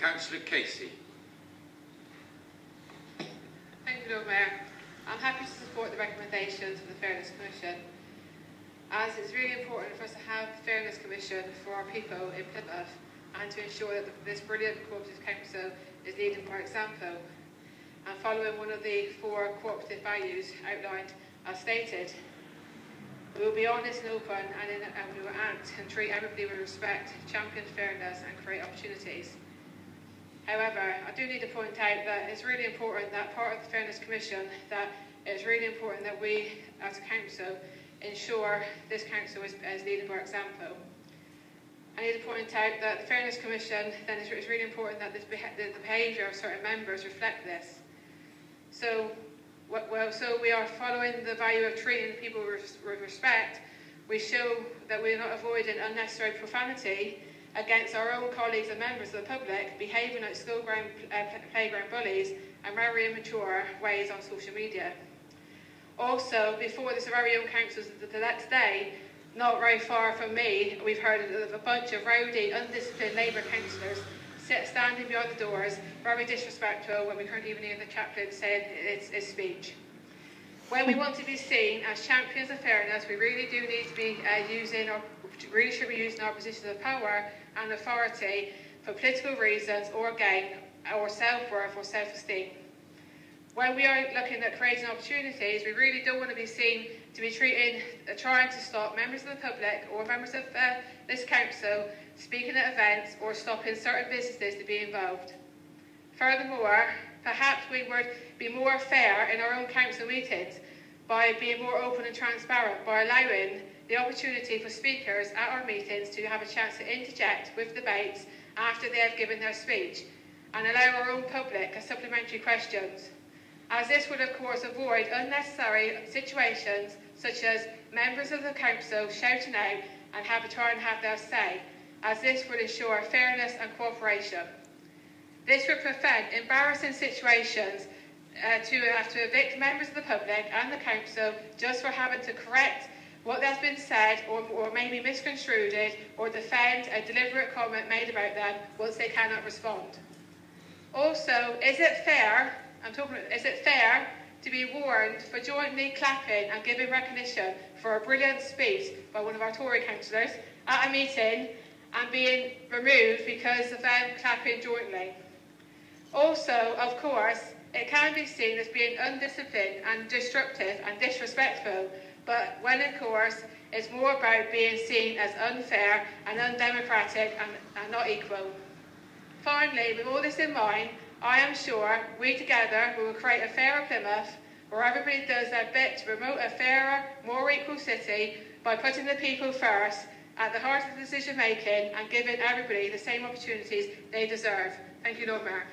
Councillor Casey. Thank you, Lord Mayor. I'm happy to support the recommendations of the Fairness Commission, as it's really important for us to have the Fairness Commission for our people in Plymouth and to ensure that this brilliant cooperative council is leading by example and following one of the 4 cooperative values outlined as stated. We will be honest and open, and we will act and treat everybody with respect, champion fairness and create opportunities. However, I do need to point out that it's really important that part of the Fairness Commission, that it's really important that we as a council ensure this council is leading by example. I need to point out that the Fairness Commission, then it's really important that the behaviour of certain members reflect this. So we are following the value of treating people with respect. We show that we are not avoiding unnecessary profanity against our own colleagues and members of the public, behaving like school playground bullies and very immature ways on social media. Also, before this very own councils the next day, not very far from me, we've heard of a bunch of rowdy, undisciplined Labour councillors standing behind the doors, very disrespectful, when we couldn't even hear the chaplain saying it's speech. When we want to be seen as champions of fairness, we really do need to be should be using our positions of power and authority for political reasons or gain, or self-worth or self-esteem. When we are looking at creating opportunities, we really don't want to be seen to be trying to stop members of the public or members of this council speaking at events or stopping certain businesses to be involved. Furthermore, perhaps we would be more fair in our own council meetings by being more open and transparent, by allowing the opportunity for speakers at our meetings to have a chance to interject with debates after they have given their speech, and allow our own public supplementary questions, as this would of course avoid unnecessary situations such as members of the council shouting out and try and have their say, as this would ensure fairness and cooperation. This would prevent embarrassing situations to have to evict members of the public and the council just for having to correct what has been said or maybe misconstrued or defend a deliberate comment made about them once they cannot respond. Also, is it fair to be warned for jointly clapping and giving recognition for a brilliant speech by one of our Tory councillors at a meeting and being removed because of them clapping jointly? Also, of course, it can be seen as being undisciplined and destructive and disrespectful, but when, of course, it's more about being seen as unfair and undemocratic and not equal. Finally, with all this in mind, I am sure we together will create a fairer Plymouth where everybody does their bit to promote a fairer, more equal city by putting the people first at the heart of the decision making and giving everybody the same opportunities they deserve. Thank you, Lord Mayor.